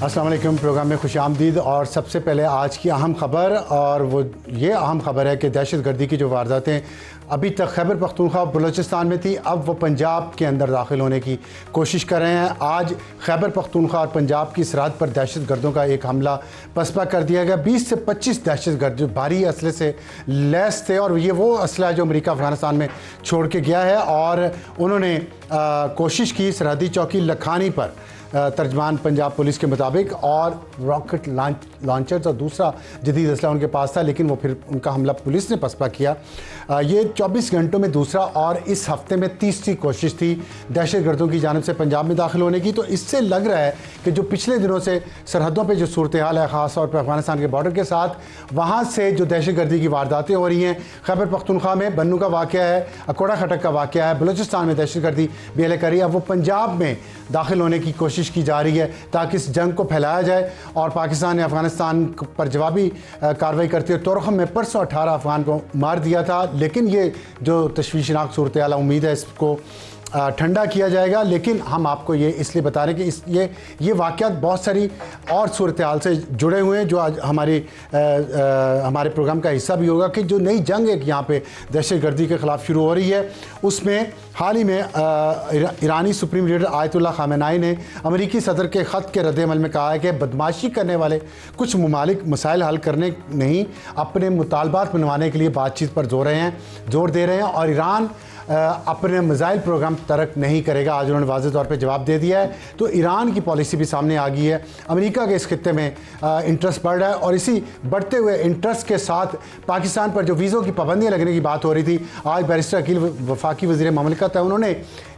अस्सलाम वालेकुम। प्रोग्राम में खुशामदीद। और सबसे पहले आज की अहम ख़बर, और वो ये अहम ख़बर है कि दहशतगर्दी की जो वारदातें अभी तक खैबर पख्तूनख्वा और बलूचिस्तान में थी, अब वो पंजाब के अंदर दाखिल होने की कोशिश कर रहे हैं। आज खैबर पख्तूनख्वा और पंजाब की सरहद पर दहशतगर्दों का एक हमला पसपा कर दिया गया। 20 से 25 दहशतगर्द जो भारी असले से लैस थे, और ये वो असला जो अमेरिका अफ़गानिस्तान में छोड़ के गया है, और उन्होंने कोशिश की सरहदी चौकी लखानी पर, तर्जमान पंजाब पुलिस के मुताबिक, और रॉकेट लॉन्चर्स और दूसरा जदीद असला उनके पास था, लेकिन वो फिर उनका हमला पुलिस ने पसपा किया। ये 24 घंटों में दूसरा और इस हफ्ते में तीसरी कोशिश थी दहशतगर्दों की जानिब से पंजाब में दाखिल होने की। तो इससे लग रहा है कि जो पिछले दिनों से सरहदों पर जो सूरत हाल है, ख़ास तौर पर अफगानिस्तान के बॉर्डर के साथ, वहाँ से जो दहशतगर्दी की वारदातें हो रही हैं, खैबर पख्तूनख्वा में बन्नू का वाक़या है, अकोड़ा खटक का वाक़या है, बलूचिस्तान में दहशतगर्दी बेले करी, अब वो पंजाब में दाखिल होने की कोशिश की जा रही है ताकि इस जंग को फैलाया जाए। और पाकिस्तान ने अफगानिस्तान पर जवाबी कार्रवाई करते हुए तोरखम में परसों 18 अफगान को मार दिया था। लेकिन ये जो तशवीशनाक सूरत हाल, उम्मीद है इसको ठंडा किया जाएगा। लेकिन हम आपको ये इसलिए बता रहे हैं कि ये वाक़यात बहुत सारी और सूरत हाल से जुड़े हुए हैं, जो आज हमारे प्रोग्राम का हिस्सा भी होगा, कि जो नई जंग है यहाँ पे दहशतगर्दी के ख़िलाफ़ शुरू हो रही है, उसमें हाल ही में ईरानी सुप्रीम लीडर आयतुल्लाह खामेनाई ने अमेरिकी सदर के ख़त के रद्द-ए-अमल में कहा है कि बदमाशी करने वाले कुछ ममालिक मसाइल हल करने नहीं, अपने मुतालबात मनवाने के लिए बातचीत पर जोर दे रहे हैं, और ईरान अपने मिसाइल प्रोग्राम तर्क नहीं करेगा। आज उन्होंने वाज़ेह तौर पे जवाब दे दिया है। तो ईरान की पॉलिसी भी सामने आ गई है। अमेरिका के इस खित्ते में इंटरेस्ट बढ़ रहा है, और इसी बढ़ते हुए इंटरेस्ट के साथ पाकिस्तान पर जो वीज़ों की पाबंदियाँ लगने की बात हो रही थी, आज बैरिस्टर अकील वफाकी वज़ीर ममलिकत है, उन्होंने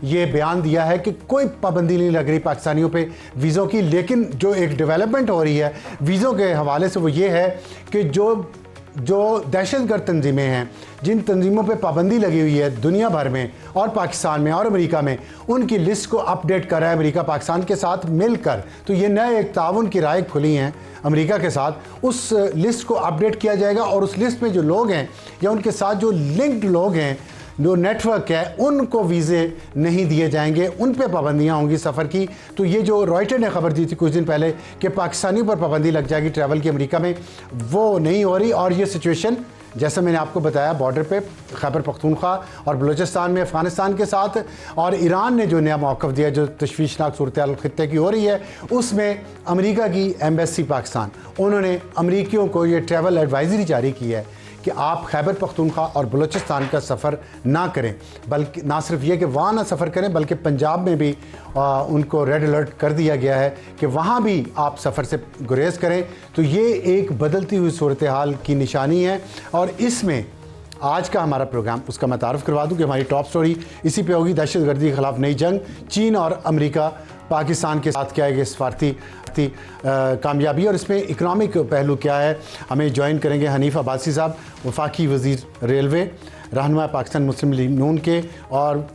ये बयान दिया है कि कोई पाबंदी नहीं लग रही पाकिस्तानियों पर वीज़ों की। लेकिन जो एक डेवलपमेंट हो रही है वीज़ों के हवाले से, वो ये है कि जो दहशतगर्द तंजीमें हैं, जिन तंजीमों पे पाबंदी लगी हुई है दुनिया भर में और पाकिस्तान में और अमेरिका में, उनकी लिस्ट को अपडेट कर रहा है अमेरिका पाकिस्तान के साथ मिलकर। तो ये नए एक ताउन की राह खुली हैं अमेरिका के साथ। उस लिस्ट को अपडेट किया जाएगा, और उस लिस्ट में जो लोग हैं या उनके साथ जो लिंक्ड लोग हैं, जो नेटवर्क है, उनको वीज़े नहीं दिए जाएंगे, उन पे पाबंदियां होंगी सफ़र की। तो ये जो रॉयटर ने खबर दी थी कुछ दिन पहले कि पाकिस्तानियों पर पाबंदी लग जाएगी ट्रैवल की अमेरिका में, वो नहीं हो रही। और ये सिचुएशन, जैसा मैंने आपको बताया, बॉर्डर पे खैबर पख्तूनख्वा और बलूचिस्तान में अफ़गानिस्तान के साथ, और ईरान ने जो नया मौक़िफ़ दिया, जो तशवीशनाक सूरत हाल खित्ते की हो रही है, उसमें अमेरिका की एम्बेसी पाकिस्तान, उन्होंने अमरीकियों को ये ट्रैवल एडवाइज़री जारी की है कि आप खैबर पख्तूनख्वा और बलूचिस्तान का सफ़र ना करें। बल्कि ना सिर्फ ये कि वहाँ ना सफ़र करें, बल्कि पंजाब में भी उनको रेड अलर्ट कर दिया गया है कि वहाँ भी आप सफ़र से गुरेज करें। तो ये एक बदलती हुई सूरत हाल की निशानी है, और इसमें आज का हमारा प्रोग्राम, उसका मैं तारुफ करवा दूँ कि हमारी टॉप स्टोरी इसी पे होगी, दहशतगर्दी के ख़िलाफ़ नई जंग, चीन और अमेरिका पाकिस्तान के साथ क्या है सफारती कामयाबी, और इसमें इकनॉमिक पहलू क्या है। हमें ज्वाइन करेंगे हनीफ अब्बासी साहब, वफाकी वज़ीर रेलवे, रहनुमा पाकिस्तान मुस्लिम लीग नून के, और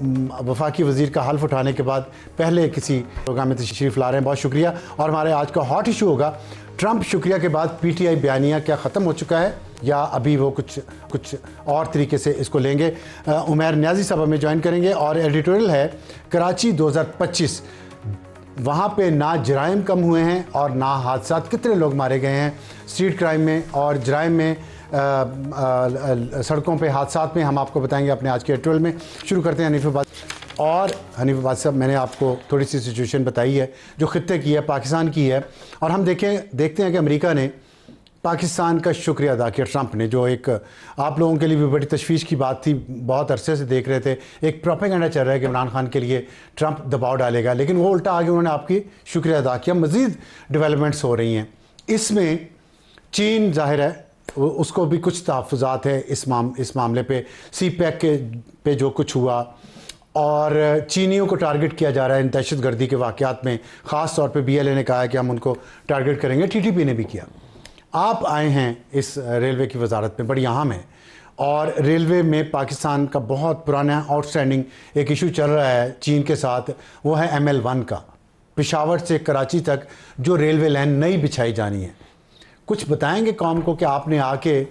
वफाकी वज़ीर का हल्फ उठाने के बाद पहले किसी प्रोग्राम में तशरीफ़ ला रहे हैं। बहुत शुक्रिया। और हमारे आज का हॉट इशू होगा, ट्रंप शुक्रिया के बाद PTI बयानिया क्या ख़त्म हो चुका है, या अभी वो कुछ और तरीके से इसको लेंगे। उमैर न्याजी साहब हमें ज्वाइन करेंगे, और एडिटोरियल है कराची 2025, वहाँ पे ना जराइम कम हुए हैं और ना हादसा, कितने लोग मारे गए हैं स्ट्रीट क्राइम में और जराइम में, सड़कों पे हादसात में, हम आपको बताएंगे अपने आज के एडिटोरियल में। शुरू करते हैं हनीफ अब्बासी। और हनीफ अब्बासी साहब, मैंने आपको थोड़ी सी सिचुएशन बताई है जो खित्ते की है, पाकिस्तान की है, और हम देखते हैं कि अमेरिका ने पाकिस्तान का शुक्रिया अदा किया। ट्रंप ने, जो एक आप लोगों के लिए भी बड़ी तशवीश की बात थी, बहुत अरसे से देख रहे थे, एक प्रोपेगेंडा चल रहा है कि इमरान खान के लिए ट्रंप दबाव डालेगा, लेकिन वो उल्टा आगे उन्होंने आपकी शुक्रिया अदा किया। मज़ीद डेवलपमेंट्स हो रही हैं इसमें। चीन जाहिर है उसको भी कुछ तहफ़्फ़ुज़ात है इस मामले पे, CPEC पे जो कुछ हुआ, और चीनियों को टारगेट किया जा रहा है इन दहशतगर्दी के वाक़यात में। ख़ास तौर पे BLA ने कहा है कि हम उनको टारगेट करेंगे, TTP ने भी किया। आप आए हैं इस रेलवे की वजारत में, बड़ी अहम है, और रेलवे में पाकिस्तान का बहुत पुराना आउटस्टैंडिंग एक इशू चल रहा है चीन के साथ, वो है ML1 का, पेशावर से कराची तक जो रेलवे लाइन नई बिछाई जानी है। कुछ बताएंगे कौम को कि आपने आके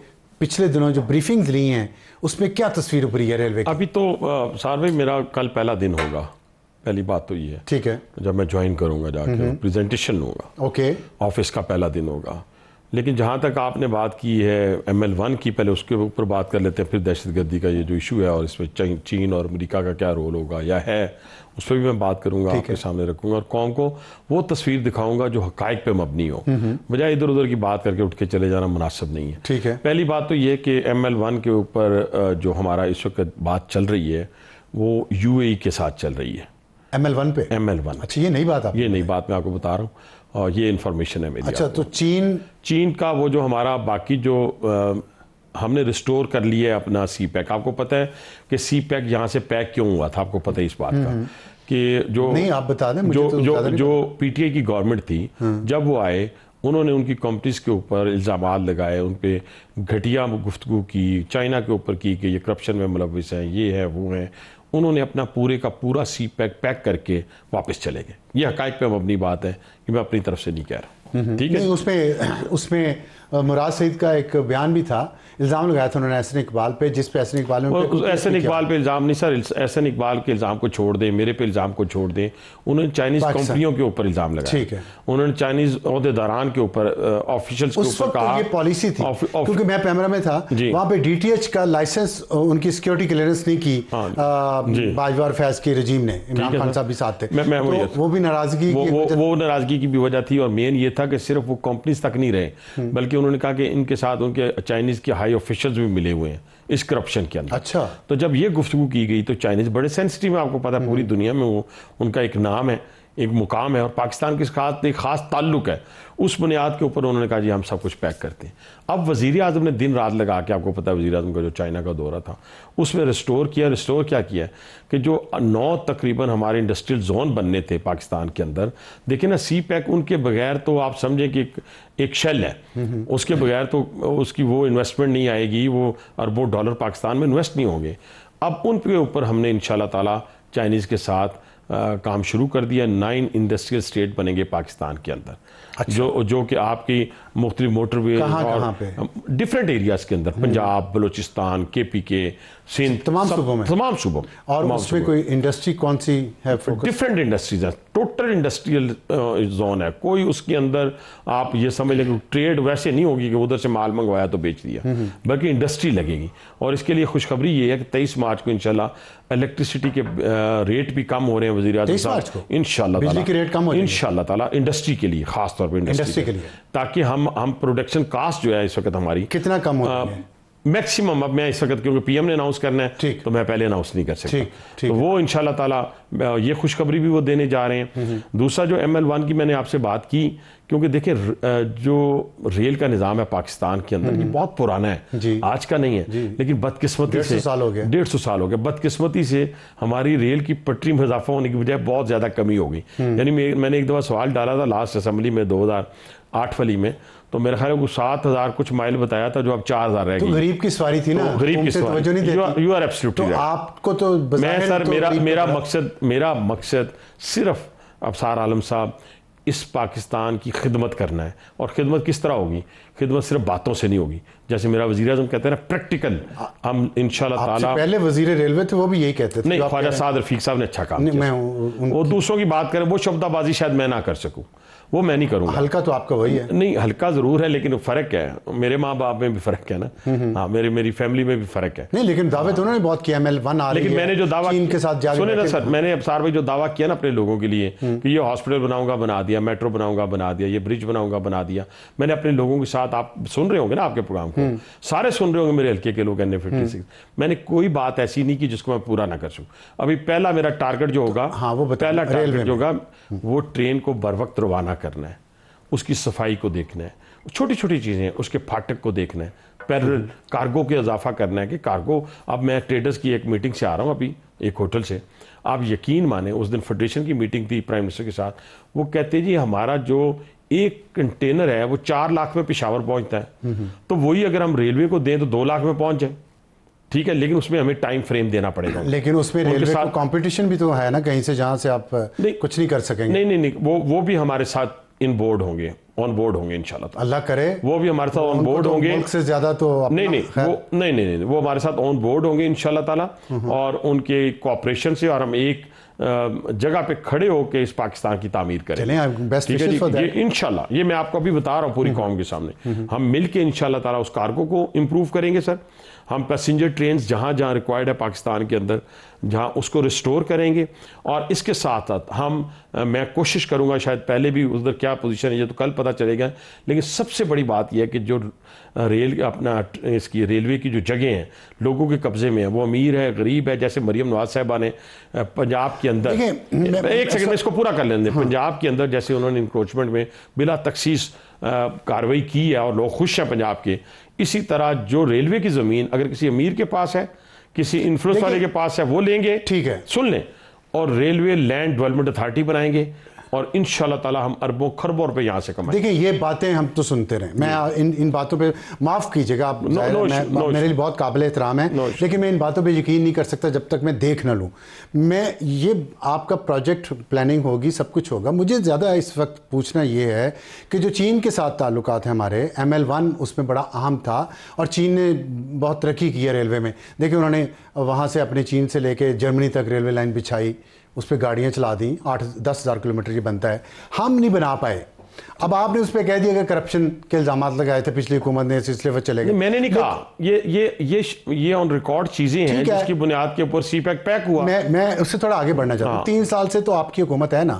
पिछले दिनों जो ब्रीफिंग्स ली हैं उसमें क्या तस्वीर उभरी है रेलवे की? अभी तो सार भाई मेरा कल पहला दिन होगा पहली बात तो ये है। ठीक है। जब मैं ज्वाइन करूंगा जाके प्रेजेंटेशन लूँगा, ओके, ऑफिस का पहला दिन होगा। लेकिन जहाँ तक आपने बात की है ML1 की, पहले उसके ऊपर बात कर लेते हैं, फिर दहशतगर्दी का ये जो इशू है और इसमें चीन और अमेरिका का क्या रोल होगा या है, उस पर भी मैं बात करूंगा, आपके सामने रखूंगा और कौन को वो तस्वीर दिखाऊंगा जो हकाइक पे मबनी हो, बजाय इधर उधर की बात करके उठ के चले जाना मुनासिब नहीं है। ठीक है। पहली बात तो ये कि ML1 के ऊपर जो हमारा इस वक्त बात चल रही है वो UAE के साथ चल रही है। ML1 पे? ML1। अच्छा, ये नई बात, ये नई बात मैं आपको बता रहा हूँ और ये इन्फॉर्मेशन है मेरी। अच्छा, तो चीन का वो जो हमारा बाकी जो हमने रिस्टोर कर लिया है अपना CPEC। आपको पता है कि CPEC यहाँ से पैक क्यों हुआ था? आपको पता है इस बात का कि जो नहीं, आप बता दें मुझे। जो PTI की गवर्नमेंट थी, जब वो आए उन्होंने उनकी कंपनीज के ऊपर इल्ज़ाम लगाए, उन पे घटिया गुफ्तगू की, चाइना के ऊपर की कि ये करप्शन में मुलविस हैं, ये है वो है। उन्होंने अपना पूरे का पूरा CPEC पैक करके वापस चले गए। ये हकाइक पे अपनी बात है कि मैं अपनी तरफ से नहीं कह रहा। ठीक है। उसमें मुराद सईद का एक बयान भी था, इल्ज़ाम लगाया था उन्होंने एहसन इकबाल पे, जिस पे एहसन इकबाल ने एहसन इकबाल पे इल्ज़ाम नहीं सर, एहसन इकबाल के इल्ज़ाम को छोड़ दें, मेरे पे इल्ज़ाम को छोड़ दें। उन्होंने चाइनीज़ कंपनियों के ऊपर इल्ज़ाम लगाया। ठीक है। उन्होंने चाइनीज़ ओहदेदारान के ऊपर, ऑफिशियल्स के ऊपर कहा। ये पॉलिसी थी, क्योंकि मैं पैमरा में था, वहाँ पे DTH का लाइसेंस, उनकी सिक्योरिटी क्लियरेंस नहीं की बाजवा और फैज के रजीम ने। इमरान खान साहब भी साथ थे, तो वो भी नाराजगी, वो नाराजगी की भी वजह थी। और मेन ये था कि सिर्फ वो कंपनीज तक नहीं रहे, बल्कि उन्होंने कहा कि इनके साथ उनके चाइनीज के हाई ऑफिशियल्स भी मिले हुए हैं इस करप्शन के अंदर। अच्छा। तो जब ये गुफ्तगू की गई तो चाइनीज बड़े सेंसिटिव है, आपको पता है पूरी दुनिया में वो उनका एक नाम है, एक मुकाम है और पाकिस्तान के साथ एक खास ताल्लुक है। उस बुनियाद के ऊपर उन्होंने कहा जी हम सब कुछ पैक करते हैं। अब वज़ीर आज़म ने दिन रात लगा के, आपको पता है वज़ीर आज़म का जो चाइना का दौरा था उसमें रिस्टोर क्या किया कि जो 9 तकरीबन हमारे इंडस्ट्रियल जोन बनने थे पाकिस्तान के अंदर, देखिए ना CPEC उनके बगैर तो आप समझें कि एक शेल है, उसके बगैर तो उसकी वो इन्वेस्टमेंट नहीं आएगी, वो अरबों डॉलर पाकिस्तान में इन्वेस्ट नहीं होंगे। अब उनके ऊपर हमने इंशाल्लाह ताला चाइनीज़ के साथ काम शुरू कर दिया। 9 इंडस्ट्रियल स्टेट बनेंगे पाकिस्तान के अंदर। अच्छा। जो कि आपकी मुख्तलिफ मोटरवे और डिफरेंट एरियाज के अंदर, पंजाब, बलूचिस्तान, KPK, सिंध, तमाम सूबों। और उसमें कोई इंडस्ट्री कौन सी है? डिफरेंट इंडस्ट्रीज है, टोटल इंडस्ट्रियल जोन है। कोई उसके अंदर आप ये समझ लें कि ट्रेड वैसे नहीं होगी कि उधर से माल मंगवाया तो बेच दिया, बल्कि इंडस्ट्री लगेगी। और इसके लिए खुशखबरी ये है कि 23 मार्च को इंशाल्लाह इलेक्ट्रिसिटी के रेट भी कम हो रहे हैं वज़ीर आज़म साहब, इंशाल्लाह बिजली के रेट कम हो जाएंगे इंशाल्लाह ताला, इंडस्ट्री के लिए, खास तौर पर इंडस्ट्री के लिए, ताकि हम प्रोडक्शन कास्ट जो है इस वक्त हमारी कितना कम हो मैक्सिमम। अब मैं इस वक्त क्योंकि PM ने अनाउंस करना है तो मैं पहले अनाउंस नहीं कर सकता, तो वो इंशाल्लाह ताला ये खुशखबरी भी वो देने जा रहे हैं। दूसरा जो ML1 की मैंने आपसे बात की, क्योंकि देखिए जो रेल का निज़ाम है पाकिस्तान के अंदर ये बहुत पुराना है, आज का नहीं है, लेकिन बदकिस्मती से 150 साल हो गए। बदकिस्मती से हमारी रेल की पटरी में इजाफा होने की बजाय बहुत ज़्यादा कमी हो गई। यानी मैंने एक दफ़ा सवाल डाला था लास्ट असेंबली में 2008 वाली में, तो मेरे ख्याल में 7000 कुछ माइल बताया था, जो अब 4000 रह गई। तो गरीब की सवारी थी ना, गरीब की सवारी। You are absolutely right. आपको तो मैं सर मेरा मकसद सिर्फ अफसार आलम साहब इस पाकिस्तान की खिदमत करना है। और खिदमत किस तरह होगी? खिदमत सिर्फ बातों से नहीं होगी, जैसे मेरा वज़ीर आज़म कहते हैं ना, प्रैक्टिकल। हम इंशाल्लाह ताला, पहले वज़ीर रेलवे थे वो भी यही कहते थे। नहीं, ख्वाजा साद रफीक साहब ने अच्छा काम किया। वो दूसरों की बात करें, वो शब्दाबाजी शायद मैं ना कर सकूं, वो मैं नहीं करूंगा। हल्का तो आपका वही है। नहीं, हल्का जरूर है, लेकिन फ़र्क है। मेरे माँ बाप में भी फ़र्क है ना, हाँ, मेरी फैमिली में भी फ़र्क है। नहीं, लेकिन दावे तो उन्होंने बहुत किया ML1 आ रही है, लेकिन मैंने जो दावा इनके साथ जाके सुने ना सर, मैंने अफसार भाई जो दावा किया ना अपने लोगों के लिए कि ये हॉस्पिटल बनाऊंगा, बना दिया, मेट्रो बनाऊंगा, बना दिया, ये ब्रिज बनाऊंगा, बना दिया। मैंने अपने लोगों के साथ, आप सुन रहे होंगे ना आपके प्रोग्राम को, सारे सुन रहे होंगे मेरे हल्के के लोग, NF56। मैंने कोई बात ऐसी नहीं की जिसको मैं पूरा ना कर सकूं। अभी पहला मेरा टारगेट जो होगा, पहला टारगेट जो होगा वो ट्रेन को बर वक्त रवाना करना है, उसकी सफाई को देखना है, छोटी छोटी चीज़ें, उसके फाटक को देखना है, पैरेलल कार्गो के इजाफा करना है कि कार्गो। अब मैं ट्रेडर्स की एक मीटिंग से आ रहा हूँ अभी एक होटल से, आप यकीन माने उस दिन फेडरेशन की मीटिंग थी प्राइम मिनिस्टर के साथ, वो कहते जी हमारा जो एक कंटेनर है वो 4 लाख में पेशावर पहुंचता है, तो वही अगर हम रेलवे को दें तो 2 लाख में पहुंच जाए, ठीक है, लेकिन उसमें हमें टाइम फ्रेम देना पड़ेगा। लेकिन उसमें रेलवे को कंपटीशन भी तो है ना कहीं से, जहां से आप कुछ नहीं कर सकेंगे। नहीं, वो भी हमारे साथ ऑन बोर्ड होंगे इंशाल्लाह, अल्लाह करे वो भी हमारे साथ ऑन बोर्ड होंगे। मुल्क से ज्यादा तो नहीं, वो हमारे साथ ऑन बोर्ड होंगे इंशाल्लाह ताला, और उनके कोऑपरेशन से, और हम एक जगह पे खड़े होकर इस पाकिस्तान की तामीर करें। बेस्ट ठीक है विशेस फॉर जी, ये दैट। इंशाल्लाह, ये मैं आपको अभी बता रहा हूँ पूरी कौम के सामने, हम मिलके इंशाल्लाह ताला उस कार्गो को इंप्रूव करेंगे सर। हम पैसेंजर ट्रेन जहाँ जहाँ रिक्वायर्ड है पाकिस्तान के अंदर, जहाँ उसको रिस्टोर करेंगे। और इसके साथ साथ हम मैं कोशिश करूँगा, शायद पहले भी उधर क्या पोजीशन है ये तो कल पता चलेगा, लेकिन सबसे बड़ी बात यह है कि जो रेल अपना इसकी रेलवे की जो जगह हैं लोगों के कब्जे में है, वो अमीर है गरीब है। जैसे मरियम नवाज साहिबा ने पंजाब के अंदर, एक सेकंड में इसको पूरा कर लेंगे, पंजाब के अंदर जैसे उन्होंने इंक्रोचमेंट में बिला तखसीस कार्रवाई की है और लोग खुश हैं पंजाब के, इसी तरह जो रेलवे की ज़मीन अगर किसी अमीर के पास है, किसी इन्फ्लुएंस वाले के पास है, वो लेंगे, ठीक है, सुन लें, और रेलवे लैंड डेवलपमेंट अथॉरिटी बनाएंगे और इंशाल्लाह ताला हम अरबों खरबों रुपए यहाँ से कमाएंगे। देखिए ये बातें हम तो सुनते रहे, मैं इन बातों पे माफ़ कीजिएगा आप, मेरे लिए बहुत काबिल एहतराम है, लेकिन मैं इन बातों पे यकीन नहीं कर सकता जब तक मैं देख ना लूँ। मैं ये आपका प्रोजेक्ट प्लानिंग होगी, सब कुछ होगा, मुझे ज़्यादा इस वक्त पूछना ये है कि जो चीन के साथ ताल्लुकात हैं हमारे, ML1 उसमें बड़ा अहम था और चीन ने बहुत तरक्की की है रेलवे में। देखिए उन्होंने वहाँ से अपने चीन से लेके जर्मनी तक रेलवे लाइन बिछाई, उस पर गाड़ियाँ चला दी, 8-10 हज़ार किलोमीटर ये बनता है, हम नहीं बना पाए। अब आपने उस पर कह दिया कि करप्शन के इल्जाम लगाए थे पिछली हुकूमत ने, सिलसिले पर चले गए। मैंने नहीं कहा, ये ऑन रिकॉर्ड चीजें हैं जिसकी बुनियाद के ऊपर सीपैक पैक हुआ। मैं उससे थोड़ा आगे बढ़ना चाहता हूँ। 3 साल से तो आपकी हुकूमत है ना,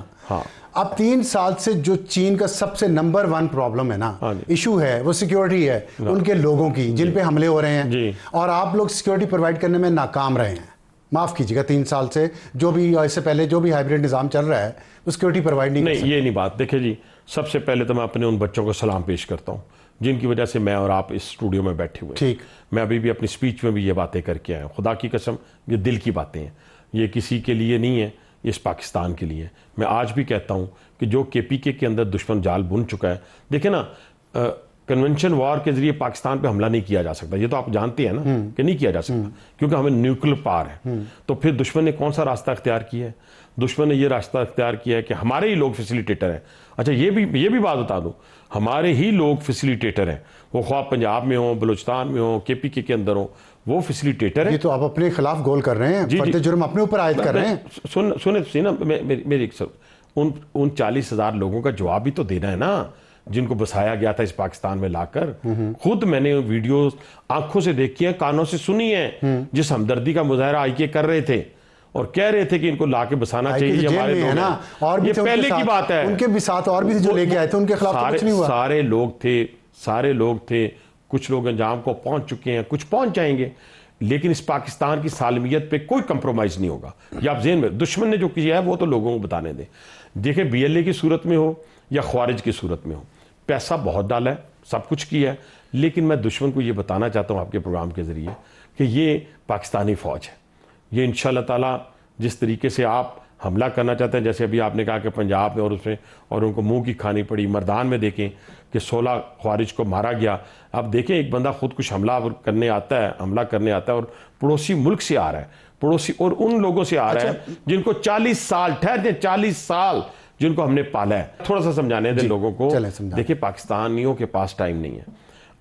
अब 3 साल से जो चीन का सबसे नंबर 1 प्रॉब्लम है ना, इशू है, वो सिक्योरिटी है, उनके लोगों की जिन पे हमले हो रहे हैं, और आप लोग सिक्योरिटी प्रोवाइड करने में नाकाम रहे हैं। माफ़ कीजिएगा, 3 साल से जो भी, इससे पहले जो भी हाइब्रिड निज़ाम चल रहा है वो सिक्योरिटी प्रोवाइड नहीं ये नहीं बात। देखिए जी, सबसे पहले तो मैं अपने उन बच्चों को सलाम पेश करता हूँ जिनकी वजह से मैं और आप इस स्टूडियो में बैठे हुए। ठीक, मैं अभी भी अपनी स्पीच में भी ये बातें करके आया हूँ, खुदा की कसम ये दिल की बातें हैं, ये किसी के लिए नहीं है, ये इस पाकिस्तान के लिए। मैं आज भी कहता हूँ कि जो KPK के अंदर दुश्मन जाल बुन चुका है, देखे ना, कन्वेंशन वॉर के जरिए पाकिस्तान पे हमला नहीं किया जा सकता, ये तो आप जानते हैं ना कि नहीं किया जा सकता, क्योंकि हमें न्यूक्लियर पावर है। तो फिर दुश्मन ने कौन सा रास्ता अख्तियार किया है? दुश्मन ने ये रास्ता अख्तियार किया है कि हमारे ही लोग फैसिलिटेटर हैं। अच्छा, ये भी बात बता दूं, हमारे ही लोग फैसिलिटेटर हैं, वो ख्वाह पंजाब में हो, बलूचिस्तान में हो, KPK के अंदर हो, वो फैसिलिटेटर है। ये तो आप अपने खिलाफ गोल कर रहे हैं, फर्द जुर्म अपने ऊपर आयद कर रहे हैं। सुने ना, मेरी उन 40,000 लोगों का जवाब भी तो देना है ना, जिनको बसाया गया था इस पाकिस्तान में लाकर। खुद मैंने वीडियो आंखों से देखी है, कानों से सुनी है, जिस हमदर्दी का मुजाहरा IK कर रहे थे और कह रहे थे कि इनको लाके बसाना चाहिए, ये हमारे लोग हैं। और ये पहले की बात है, उनके भी साथ और भी जो लेके आए थे उनके खिलाफ कुछ नहीं हुआ। सारे लोग थे, कुछ लोग अंजाम को पहुंच चुके हैं, कुछ पहुंच जाएंगे, लेकिन इस पाकिस्तान की सालमियत पे कोई कंप्रोमाइज नहीं होगा। ये आप ज़हन में, दुश्मन ने जो किया है वो तो लोगों को बताने दें। देखिए BLA की सूरत में हो या ख्वारिज की सूरत में हो, पैसा बहुत डाला है, सब कुछ किया है, लेकिन मैं दुश्मन को ये बताना चाहता हूँ आपके प्रोग्राम के ज़रिए कि ये पाकिस्तानी फ़ौज है। ये इंशाल्लाह ताला जिस तरीके से आप हमला करना चाहते हैं, जैसे अभी आपने कहा कि पंजाब में और उसमें और उनको मुंह की खानी पड़ी, मर्दान में देखें कि 16 ख्वारिज को मारा गया। अब देखें, एक बंदा खुद कुछ हमला करने आता है और पड़ोसी मुल्क से आ रहा है, पड़ोसी और उन लोगों से आ रहा है जिनको 40 साल, ठहरते 40 साल जिनको हमने पाला है। थोड़ा सा समझाने दें लोगों को। देखिए, पाकिस्तानियों के पास टाइम नहीं है।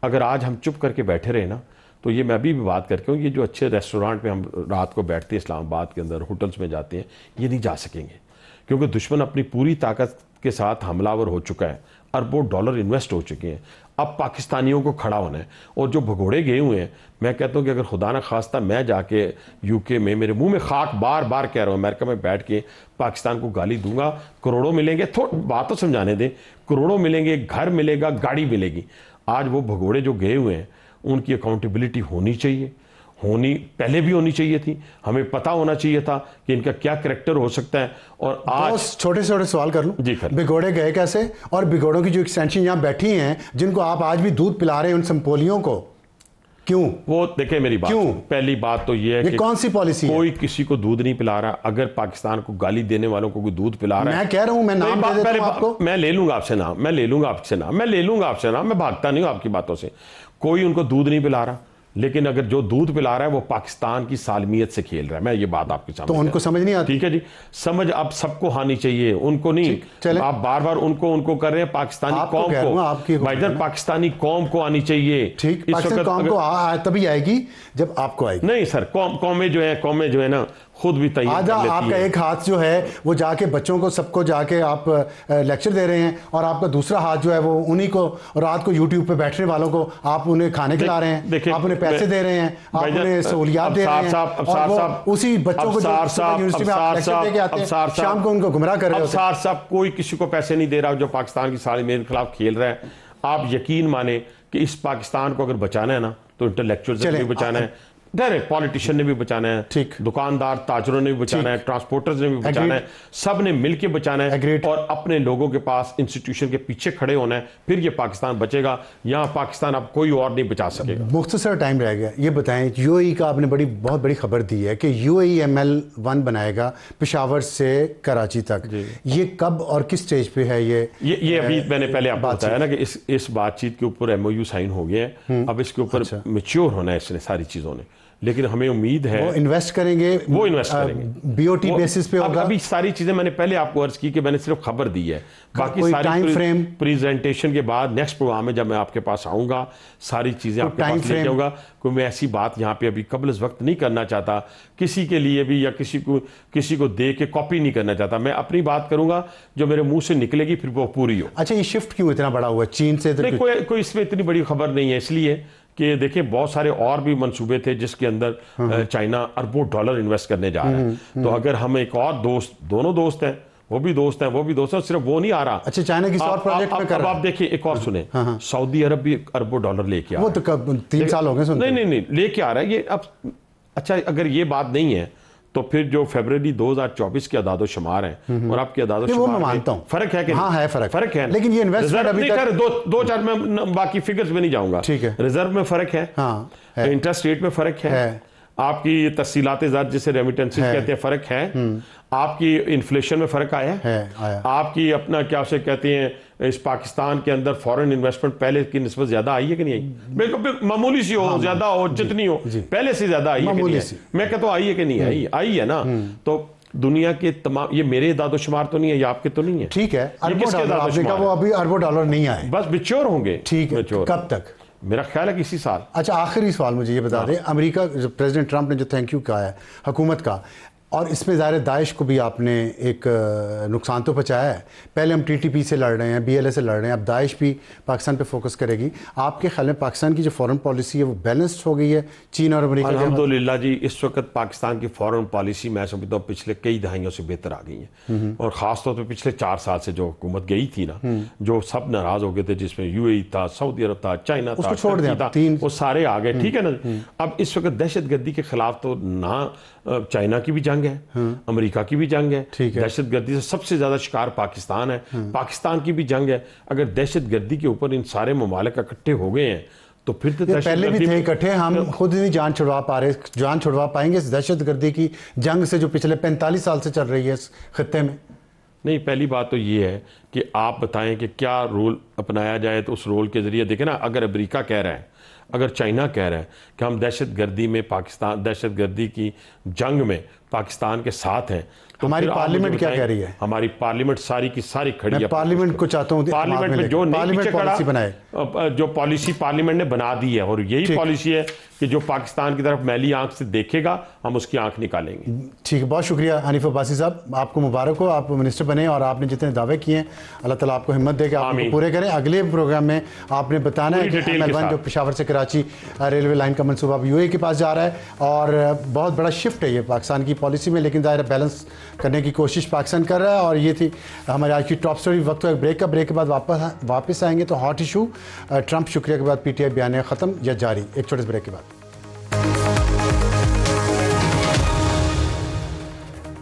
अगर आज हम चुप करके बैठे रहे ना, तो ये मैं अभी भी बात करके हूँ, ये जो अच्छे रेस्टोरेंट में हम रात को बैठते हैं इस्लामाबाद के अंदर, होटल्स में जाते हैं, ये नहीं जा सकेंगे, क्योंकि दुश्मन अपनी पूरी ताकत के साथ हमलावर हो चुका है, अरबों डॉलर इन्वेस्ट हो चुके हैं। अब पाकिस्तानियों को खड़ा होना है। और जो भगोड़े गए हुए हैं, मैं कहता हूँ कि अगर खुदा ना खास्ता मैं जाके UK में, मेरे मुंह में खाक बार बार कह रहा हूँ, अमेरिका में बैठ के पाकिस्तान को गाली दूंगा, करोड़ों मिलेंगे, थोड़ी बात तो समझाने दें, करोड़ों मिलेंगे, घर मिलेगा, गाड़ी मिलेगी। आज वो भगोड़े जो गए हुए हैं उनकी अकाउंटेबिलिटी होनी चाहिए, पहले भी होनी चाहिए थी। हमें पता होना चाहिए था कि इनका क्या करैक्टर हो सकता है। और आज छोटे छोटे सवाल कर लूं जी, बिगोड़े गए कैसे? और बिगोड़ों की जो एक्सटेंशन यहाँ बैठी हैं, जिनको आप आज भी दूध पिला रहे हैं, उन संपोलियों को क्यों? वो देखें मेरी बात, क्यों? पहली बात तो ये है कि कौन सी पॉलिसी कोई किसी को दूध नहीं पिला रहा। अगर पाकिस्तान को गाली देने वालों को कोई दूध पिला रहा है, मैं कह रहा हूं, मैं नाम दे देता हूं आपको, मैं ले लूंगा आपसे नाम, मैं भागता नहीं हूं आपकी बातों से। कोई उनको दूध नहीं पिला रहा, लेकिन अगर जो दूध पिला रहा है वो पाकिस्तान की सालमियत से खेल रहा है। मैं ये बात आपके सामने, तो उनको समझ नहीं आती। ठीक है जी, समझ अब सबको आनी चाहिए, उनको नहीं। आप बार बार उनको कर रहे हैं, पाकिस्तानी कौम को, भाईजान पाकिस्तानी कौम को आनी चाहिए। ठीक, पाकिस्तानी कौम को तभी आएगी जब आपको आएगी। नहीं सर, कौमें जो है ना, खुद भी तैयार आधा आपका एक हाथ जो है वो जाके बच्चों को सबको जाके आप लेक्चर दे रहे हैं, और आपका दूसरा हाथ जो है वो उन्हीं को रात को यूट्यूब पे बैठने वालों को आप उन्हें खाने खिला रहे हैं, आप उन्हें पैसे दे रहे हैं, आप उन्हें सहूलियात दे रहे हैं, और वो उसी बच्चों को यूनिवर्सिटी में आप लेक्चर देके आते हैं, शाम को उनको गुमराह कर रहे होते हैं। साहब कोई किसी को पैसे नहीं दे रहा जो पाकिस्तान की सारी मेरे खिलाफ खेल रहा है। आप यकीन माने कि इस पाकिस्तान को अगर बचाना है ना तो इंटेलेक्चुअल से भी बचाना है, डायरेक्ट पॉलिटिशियन ने भी बचाना है, ठीक, दुकानदार ताजरों ने भी बचाना है, ट्रांसपोर्टर्स ने भी बचाना है, सब ने मिलकर बचाना है, और अपने लोगों के पास इंस्टीट्यूशन के पीछे खड़े होना है, फिर ये पाकिस्तान बचेगा। यहाँ पाकिस्तान अब कोई और नहीं बचा सकेगा। मुख्तसर टाइम रह गया, ये बताएं यूएई का आपने बहुत बड़ी खबर दी है कि यूएई ML1 बनाएगा पेशावर से कराची तक, ये कब और किस स्टेज पे है? ये अभी मैंने पहले आपको बताया ना कि इस बातचीत के ऊपर MOU साइन हो गए हैं, अब इसके ऊपर मैच्योर होना है इसने सारी चीजों ने, लेकिन हमें उम्मीद है वो इन्वेस्ट करेंगे, BOT बेसिस पे होगा। अभी सारी चीजें मैंने पहले आपको अर्ज की कि मैंने सिर्फ खबर दी है, बाकी सारी प्रेजेंटेशन के बाद नेक्स्ट प्रोग्राम में जब मैं आपके पास आऊंगा सारी चीजें आपके पास लेके आऊंगा। कोई मैं ऐसी बात यहाँ पे अभी कबल इस वक्त नहीं करना चाहता किसी के लिए भी, या किसी को दे के कॉपी नहीं करना चाहता। मैं अपनी बात करूंगा जो मेरे मुंह से निकलेगी फिर वो पूरी हो। अच्छा, ये शिफ्ट क्यों इतना बड़ा हुआ चीन से? कोई इसमें इतनी बड़ी खबर नहीं है, इसलिए कि देखिए बहुत सारे और भी मंसूबे थे जिसके अंदर चाइना अरबों डॉलर इन्वेस्ट करने जा रहा है। तो अगर हम एक और दोनों दोस्त हैं, वो भी दोस्त हैं, सिर्फ वो नहीं आ रहा। अच्छा, चाइना किसी और प्रोजेक्ट में कर रहा है। आप देखिए एक और सुने, सऊदी अरब भी अरबों डॉलर लेके आ रहा है। वो तो कब 3 साल हो गए? नहीं लेके आ रहा है ये अब। अच्छा, अगर ये बात नहीं है तो फिर जो फरवरी 2024 के अदादो शुमार हैं और आपके अदादो शुमार मैं मानता हूं फर्क है कि हाँ है फर्क है, लेकिन ये इन्वेस्टमेंट अभी तक दो चार में बाकी फिगर्स में नहीं जाऊंगा। ठीक है, रिजर्व में फर्क है, हाँ, इंटरेस्ट रेट में फर्क है, आपकी तस्सीलात ज़ात जिसे रेमिटेंसेस कहते हैं फर्क है, आपकी इन्फ्लेशन में फर्क आया है, आपकी अपना क्या उसे कहते हैं इस पाकिस्तान के अंदर फॉरेन इन्वेस्टमेंट पहले की निस्बत ज्यादा आई है कि नहीं आई? बिल्कुल मामूली सी हो, ज्यादा हो, जितनी हो, पहले से ज्यादा आई है कि नहीं आई? मैं कहता हूँ आई है कि नहीं आई? आई है ना। तो दुनिया के तमाम, ये मेरे दादोशुमार तो नहीं है, ये आपके तो नहीं है, ठीक है, अरबों डॉलर आपने कहा, वो अभी अरबों डॉलर नहीं आए, बस मैच्योर होंगे। ठीक है, कब तक? मेरा ख्याल है कि इसी साल। अच्छा, आखिरी सवाल मुझे ये बता दें, अमेरिका प्रेसिडेंट ट्रंप ने जो थैंक यू कहा है हुकूमत का, और इसमें ज़ाहिर दाइश को भी आपने एक नुकसान तो पहुँचाया है। पहले हम TTP से लड़ रहे हैं, BLA से लड़ रहे हैं, अब दाइश भी पाकिस्तान पे फोकस करेगी। आपके ख्याल में पाकिस्तान की जो फॉरेन पॉलिसी है वो बैलेंस्ड हो गई है चीन और अमेरिका? अल्हम्दुलिल्लाह जी, इस वक्त पाकिस्तान की फॉरेन पॉलिसी मैं समझता हूँ पिछले कई दहाइयों से बेहतर आ गई है, और ख़ासतौर पर पिछले 4 साल से जो हुकूमत गई थी ना, जो सब नाराज़ हो गए थे, जिसमें UAE था, सऊदी अरब था, चाइना था, छोड़ दें, वो सारे आ गए, ठीक है ना। अब इस वक्त दहशत गर्दी के खिलाफ तो ना चाइना की भी जंग है, अमेरिका की भी जंग है, दहशत गर्दी से सबसे ज्यादा शिकार पाकिस्तान है, पाकिस्तान की भी जंग है। अगर दहशत गर्दी के ऊपर इन सारे ममालिक इकट्ठे हो गए हैं तो फिर तो पहले भी थे इकट्ठे, हम खुद नहीं जान छुड़वा पा रहे, जान छुड़वा पाएंगे इस दहशत गर्दी की जंग से जो पिछले 45 साल से चल रही है इस खित्ते में? नहीं, पहली बात तो ये है कि आप बताएं कि क्या रोल अपनाया जाए, तो उस रोल के जरिए देखें ना, अगर अमेरिका कह रहा है, अगर चाइना कह रहा है कि हम दहशत गर्दी में पाकिस्तान, दहशत गर्दी की जंग में पाकिस्तान के साथ हैं, तो हमारी पार्लियामेंट क्या कह रही है? हमारी पार्लियामेंट सारी की सारी खड़ी है। पार्लियामेंट को चाहता हूं पार्लियामेंट में जो पार्लियामेंट पॉलिसी बनाए, जो पॉलिसी पार्लियामेंट ने बना दी है, और यही पॉलिसी है कि जो पाकिस्तान की तरफ मैली आंख से देखेगा हम उसकी आंख निकालेंगे। ठीक है, बहुत शुक्रिया हनीफ अब्बासी साहब, आपको मुबारक हो, आप मिनिस्टर बने और आपने जितने दावे किए हैं अल्लाह ताला आपको हिम्मत दे कि आप उनको पूरे करें। अगले प्रोग्राम में आपने बताना है कि ML1 जो पेशावर से कराची रेलवे लाइन का मनसूबा अब UAE के पास जा रहा है, और बहुत बड़ा शिफ्ट है ये पाकिस्तान की पॉलिसी में, लेकिन ज़ाहिर बैलेंस करने की कोशिश पाकिस्तान कर रहा है। और ये थी हमारी आज की टॉप स्टोरी। वक्त एक ब्रेक का, ब्रेक के बाद वापस आएंगे तो हॉट इशू ट्रंप शुक्रिया के बाद PTI बयान ख़त्म या जारी, एक छोटे से ब्रेक के बाद।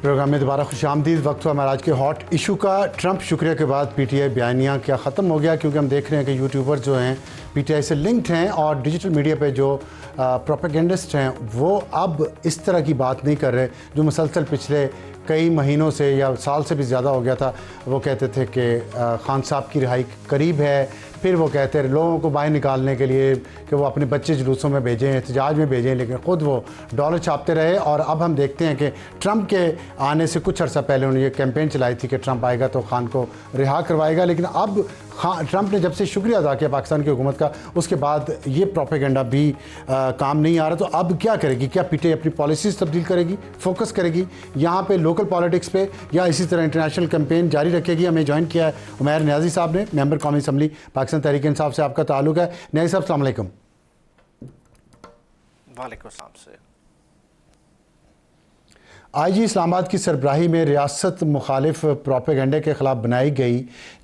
प्रोग्राम में दोबारा खुशामदीद। वक्त हुआ हमारा आज के हॉट इशू का। ट्रंप शुक्रिया के बाद PTI बयानिया क्या ख़त्म हो गया, क्योंकि हम देख रहे हैं कि यूट्यूबर जो हैं PTI से लिंक्ड हैं, और डिजिटल मीडिया पे जो प्रोपेगेंडिस्ट हैं वो अब इस तरह की बात नहीं कर रहे जो मुसलसल पिछले कई महीनों से या साल से भी ज़्यादा हो गया था। वो कहते थे कि खान साहब की रिहाई करीब है, फिर वो कहते हैं लोगों को बाहर निकालने के लिए कि वो अपने बच्चे जुलूसों में भेजें, एहतजाज में भेजें, लेकिन ख़ुद वो डॉलर छापते रहे। और अब हम देखते हैं कि ट्रंप के आने से कुछ अर्सा पहले उन्होंने ये कैंपेन चलाई थी कि ट्रंप आएगा तो खान को रिहा करवाएगा, लेकिन अब हाँ, ट्रंप ने जब से शुक्रिया अदा किया पाकिस्तान की हुकूमत का, उसके बाद ये प्रोपेगेंडा भी काम नहीं आ रहा। तो अब क्या करेगी? क्या पीटीआई अपनी पॉलिसीज़ तब्दील करेगी, फोकस करेगी यहाँ पे लोकल पॉलिटिक्स पे, या इसी तरह इंटरनेशनल कैंपेन जारी रखेगी? हमें ज्वाइन किया है उमैर न्याजी साहब ने, मेंबर कौमी असम्बली पाकिस्तान तहरीक इंसाफ से आपका ताल्लुक़ है। न्याजी साहब अस्सलाम वालेकुम। वालेकुम सलाम से। आईजी इस्लामाबाद की सरबराही में रियासत मुखालिफ प्रोपेगेंडे के ख़िलाफ़ बनाई गई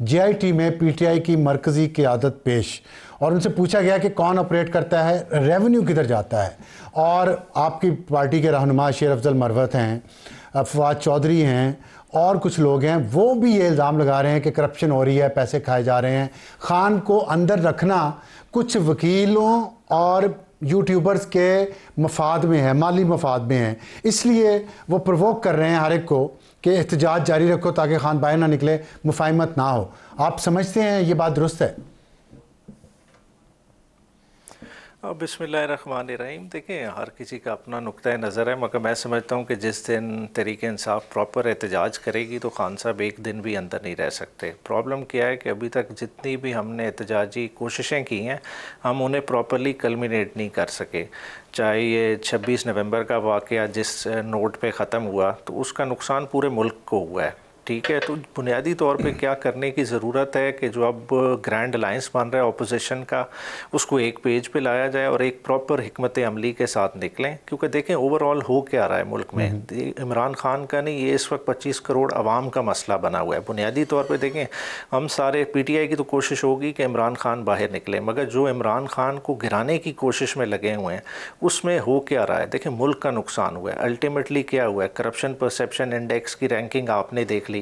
JIT में PTI की मरकज़ी क़यादत पेश, और उनसे पूछा गया कि कौन ऑपरेट करता है, रेवेन्यू किधर जाता है। और आपकी पार्टी के रहनुमा शेर अफजल मरवत हैं, फवाद चौधरी हैं और कुछ लोग हैं, वो भी ये इल्ज़ाम लगा रहे हैं कि करप्शन हो रही है, पैसे खाए जा रहे हैं। खान को अंदर रखना कुछ वकीलों और यूट्यूबर्स के मफाद में है, माली मफाद में है, इसलिए वो प्रवोक कर रहे हैं हर एक को कि एहतजाज जारी रखो ताकि खान बाहर ना निकले, मुफाहिमत ना हो। आप समझते हैं ये बात दुरुस्त है? बिस्मिल्लाहिर्रहमानिर्रहीम। देखिए, हर किसी का अपना नुक्ता नज़र है, मगर मैं समझता हूँ कि जिस दिन तहरीक इंसाफ प्रॉपर एहतजाज करेगी तो खान साहब एक दिन भी अंदर नहीं रह सकते। प्रॉब्लम क्या है कि अभी तक जितनी भी हमने एहतजाजी कोशिशें की हैं, हम उन्हें प्रॉपरली कल्मिनेट नहीं कर सके। चाहे ये 26 नवंबर का वाक़या जिस नोट पे ख़त्म हुआ, तो उसका नुकसान पूरे मुल्क को हुआ है, ठीक है। तो बुनियादी तौर पे क्या करने की ज़रूरत है कि जो अब ग्रैंड अलायंस बन रहा है ऑपोजिशन का, उसको एक पेज पे लाया जाए और एक प्रॉपर हिकमत अमली के साथ निकलें। क्योंकि देखें ओवरऑल हो क्या रहा है मुल्क में, इमरान खान का नहीं, ये इस वक्त 25 करोड़ आवाम का मसला बना हुआ है। बुनियादी तौर पर देखें, हम सारे PTI की तो कोशिश होगी कि इमरान खान बाहर निकले, मगर जो इमरान खान को गिराने की कोशिश में लगे हुए हैं उसमें हो क्या रहा है। देखें, मुल्क का नुकसान हुआ है। अल्टीमेटली क्या हुआ है, करप्शन परसेप्शन इंडेक्स की रैंकिंग आपने देख ली,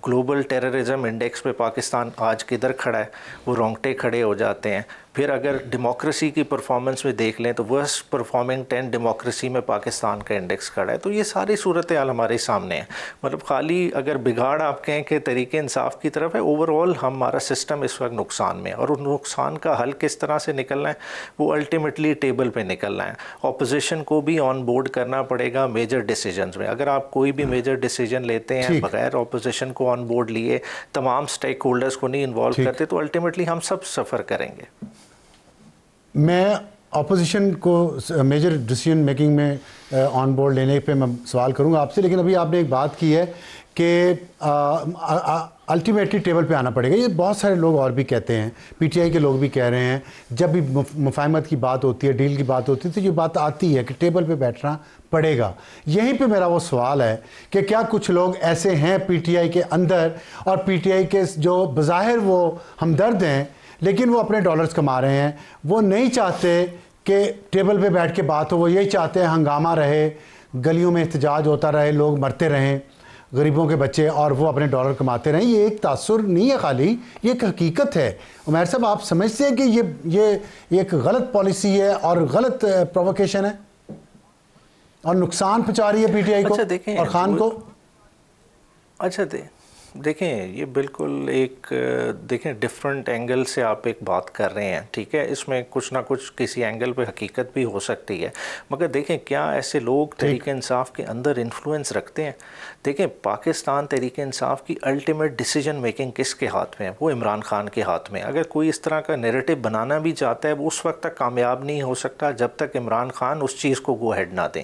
ग्लोबल टेररिज्म इंडेक्स पे पाकिस्तान आज किधर खड़ा है, वो रोंगटे खड़े हो जाते हैं। फिर अगर डेमोक्रेसी की परफॉर्मेंस में देख लें तो वर्स्ट परफॉर्मिंग 10 डेमोक्रेसी में पाकिस्तान का इंडेक्स खड़ा है। तो ये सारी सूरत हाल हमारे सामने है। मतलब खाली अगर बिगाड़ आप कहें कि तरीके इंसाफ की तरफ है, ओवरऑल हमारा सिस्टम इस वक्त नुकसान में है, और उस नुकसान का हल किस तरह से निकलना है, वो अल्टीमेटली टेबल पे निकलना है। ऑपोजिशन को भी ऑन बोर्ड करना पड़ेगा मेजर डिसीजंस में। अगर आप कोई भी मेजर डिसीजन लेते हैं बगैर ऑपोजिशन को ऑन बोर्ड लिए, तमाम स्टेक होल्डर्स को नहीं इन्वॉल्व करते, तो अल्टीमेटली हम सब सफ़र करेंगे। मैं अपोजिशन को मेजर डिसीजन मेकिंग में ऑन बोर्ड लेने पे मैं सवाल करूंगा आपसे, लेकिन अभी आपने एक बात की है कि अल्टीमेटली टेबल पे आना पड़ेगा। ये बहुत सारे लोग और भी कहते हैं, PTI के लोग भी कह रहे हैं, जब भी मुफाहमत की बात होती है, डील की बात होती है, तो ये बात आती है कि टेबल पे बैठना पड़ेगा। यहीं पे मेरा वो सवाल है कि क्या कुछ लोग ऐसे हैं PTI के अंदर, और PTI के जो बज़ाहिर वो हमदर्द हैं लेकिन वो अपने डॉलर्स कमा रहे हैं, वो नहीं चाहते कि टेबल पे बैठ के बात हो, वो यही चाहते हैं हंगामा रहे, गलियों में एहतजाज होता रहे, लोग मरते रहें, गरीबों के बच्चे, और वो अपने डॉलर कमाते रहें। ये एक तासुर नहीं है खाली, ये एक हकीकत है। उमैर साहब, आप समझते हैं कि ये एक गलत पॉलिसी है और गलत प्रोवोकेशन है और नुकसान पहुँचा रही है PTI को और खान को? अच्छा देखें, ये बिल्कुल एक देखें डिफरेंट एंगल से आप एक बात कर रहे हैं, ठीक है। इसमें कुछ ना कुछ किसी एंगल पे हकीकत भी हो सकती है, मगर देखें क्या ऐसे लोग तहरीक इंसाफ के अंदर इन्फ्लुएंस रखते हैं? देखें, पाकिस्तान तहरीक इंसाफ की अल्टीमेट डिसीजन मेकिंग किसके हाथ में है? वो इमरान खान के हाथ में। अगर कोई इस तरह का नैरेटिव बनाना भी चाहता है, वो उस वक्त तक कामयाब नहीं हो सकता जब तक इमरान खान उस चीज़ को गो हेड ना दें।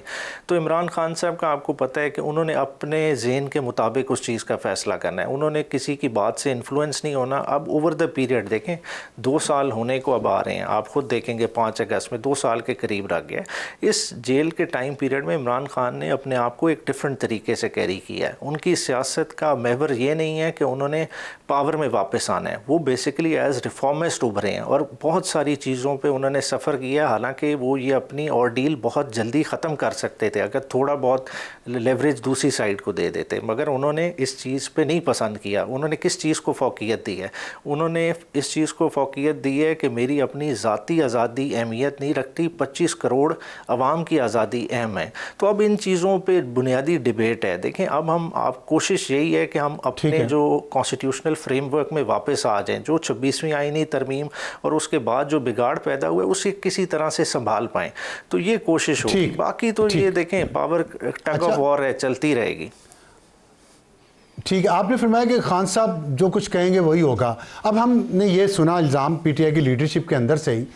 तो इमरान खान साहब का आपको पता है कि उन्होंने अपने ज़हन के मुताबिक उस चीज़ का फ़ैसला करना है, उन्होंने किसी की बात से इन्फ्लुएंस नहीं होना। अब ओवर द पीरियड देखें, 2 साल होने को अब आ रहे हैं, आप खुद देखेंगे 5 अगस्त में 2 साल के करीब रह गया। इस जेल के टाइम पीरियड में इमरान खान ने अपने आप को एक डिफरेंट तरीके से कैरी किया है। उनकी सियासत का महवर ये नहीं है कि उन्होंने पावर में वापस आना है, वो बेसिकली एज रिफॉर्मिस्ट उभरे हैं और बहुत सारी चीज़ों पर उन्होंने सफ़र किया। हालाँकि वो ये अपनी ऑर्डील बहुत जल्दी ख़त्म कर सकते थे अगर थोड़ा बहुत लेवरेज दूसरी साइड को दे देते, मगर उन्होंने इस चीज़ पे नहीं पसंद किया। उन्होंने किस चीज़ को फ़ौक़ियत दी है? उन्होंने इस चीज़ को फ़ौक़ियत दी है कि मेरी अपनी ज़ाती आज़ादी अहमियत नहीं रखती, 25 करोड़ आवाम की आज़ादी अहम है। तो अब इन चीज़ों पे बुनियादी डिबेट है। देखें, अब आप कोशिश यही है कि हम अपने जो कॉन्स्टिट्यूशनल फ्रेमवर्क में वापस आ जाएं, जो 26वीं आईनी तरमीम और उसके बाद जो बिगाड़ पैदा हुआ है उसे किसी तरह से संभाल पाएँ, तो ये कोशिश होगी। बाकी तो ये देखें, पावर टग ऑफ वॉर है, चलती रहेगी। ठीक है, आपने फरमाया कि खान साहब जो कुछ कहेंगे वही होगा। अब हमने ये सुना इल्ज़ाम पीटीआई की लीडरशिप के अंदर से ही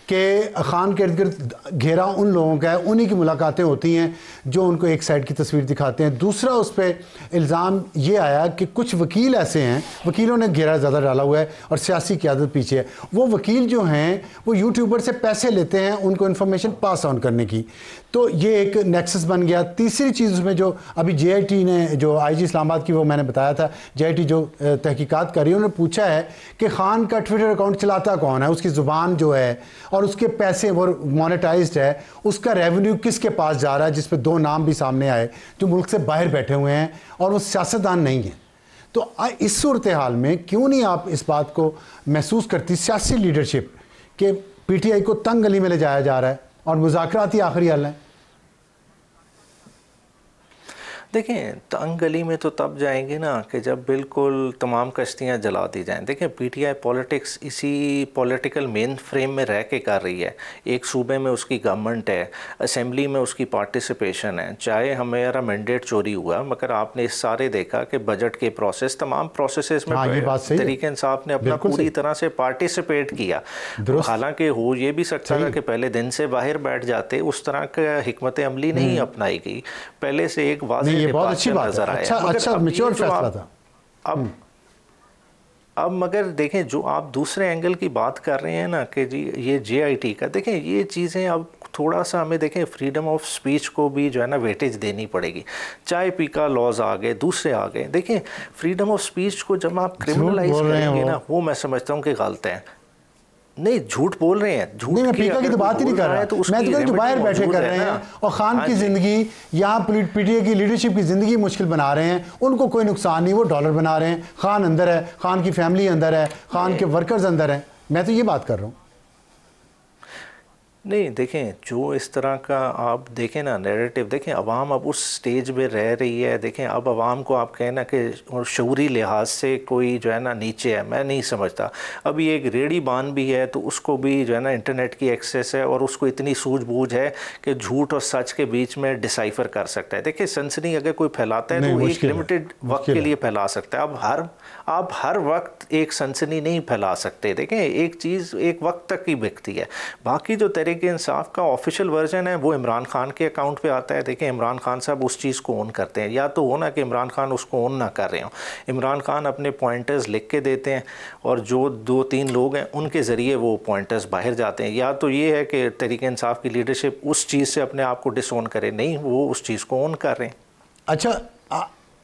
कि खान के इर्द गिर्द घेरा उन लोगों का है, उन्हीं की मुलाकातें होती हैं जो उनको एक साइड की तस्वीर दिखाते हैं। दूसरा उस पर इल्ज़ाम ये आया कि कुछ वकील ऐसे हैं, वकीलों ने घेरा ज़्यादा डाला हुआ है और सियासी क़यादत पीछे है। वो वकील जो हैं वो यूट्यूबर से पैसे लेते हैं उनको इन्फॉर्मेशन पास ऑन करने की, तो ये एक नेक्सस बन गया। तीसरी चीज़ उसमें जो अभी JIT ने, जो IG इस्लामाबाद की, वो मैंने बताया था, JIT जो तहकीकात कर रही है, उन्होंने पूछा है कि खान का ट्विटर अकाउंट चलाता कौन है, उसकी ज़ुबान जो है और उसके पैसे वो मोनेटाइज्ड है, उसका रेवेन्यू किसके पास जा रहा है, जिस पे 2 नाम भी सामने आए जो मुल्क से बाहर बैठे हुए हैं और वो सियासतदान नहीं है। तो इस सूरत हाल में क्यों नहीं आप इस बात को महसूस करती सियासी लीडरशिप कि PTI को तंग गली में ले जाया जा रहा है और मुज़ाकराती आखिरी हल है? देखें, तंग गली में तो तब जाएंगे ना कि जब बिल्कुल तमाम कश्तियां जला दी जाएं। देखें, PTI पॉलिटिक्स इसी पॉलिटिकल मेन फ्रेम में रह के कर रही है। एक सूबे में उसकी गवर्नमेंट है, असेंबली में उसकी पार्टिसिपेशन है, चाहे हमारा मैंडेट चोरी हुआ, मगर आपने इस सारे देखा कि बजट के प्रोसेस, तमाम प्रोसेसेस में तहरीक इंसाफ ने अपना पूरी तरह से पार्टिसिपेट किया। हालांकि हो ये भी सकता था कि पहले दिन से बाहर बैठ जाते, उस तरह का हिकमत अमली नहीं अपनाई गई। पहले से एक वाज़ेह ये बहुत अच्छी बात है, अच्छा मैच्योर फैसला था। अब मगर देखें, जो आप दूसरे एंगल की बात कर रहे हैं ना कि जी ये JIT का, देखें ये चीज़ें अब थोड़ा सा हमें देखें फ्रीडम ऑफ स्पीच को भी जो है ना वेटेज देनी पड़ेगी। चाय पी का लॉज आ गए, दूसरे आ गए। देखें, फ्रीडम ऑफ स्पीच को जब आप क्रिमिनलाइज करेंगे ना, वो मैं समझता हूँ कि गलत है। नहीं, झूठ बोल रहे हैं, झूठ नहीं, पीका की तो बात ही नहीं कर रहा है, तो मैं तो जो बाहर बैठे कर रहे हैं और खान की जिंदगी, यहाँ PTI की लीडरशिप की जिंदगी मुश्किल बना रहे हैं, उनको कोई नुकसान नहीं, वो डॉलर बना रहे हैं, खान अंदर है, खान की फैमिली अंदर है, खान के वर्कर्स अंदर हैं। मैं तो ये बात कर रहा हूँ। नहीं, देखें, जो इस तरह का आप देखें ना नैरेटिव, देखें अवाम अब उस स्टेज में रह रही है। देखें, अब अवाम को आप कहें ना कि और शऊरी लिहाज से कोई जो है ना नीचे है, मैं नहीं समझता। अभी एक रेडी बान भी है तो उसको भी जो है ना इंटरनेट की एक्सेस है और उसको इतनी सूझबूझ है कि झूठ और सच के बीच में डिसाइफर कर सकता है। देखिए, सनसनी अगर कोई फैलाता है तो वो एक लिमिटेड वक्त के लिए फैला सकता है। अब आप हर वक्त एक सनसनी नहीं फैला सकते। देखें, एक चीज़ एक वक्त तक ही बिकती है। बाकी जो तहरीक इंसाफ का ऑफिशियल वर्जन है वो इमरान खान के अकाउंट पे आता है। देखें, इमरान खान साहब उस चीज़ को ओन करते हैं, या तो हो ना कि इमरान खान उसको ओन ना कर रहे हो। इमरान खान अपने पॉइंटर्स लिख के देते हैं और जो 2-3 लोग हैं उनके ज़रिए वो पॉइंटर्स बाहर जाते हैं। या तो ये है कि तहरीक इंसाफ की लीडरशिप उस चीज़ से अपने आप को डिसओन करे, नहीं, वो उस चीज़ को ओन कर रहे हैं। अच्छा,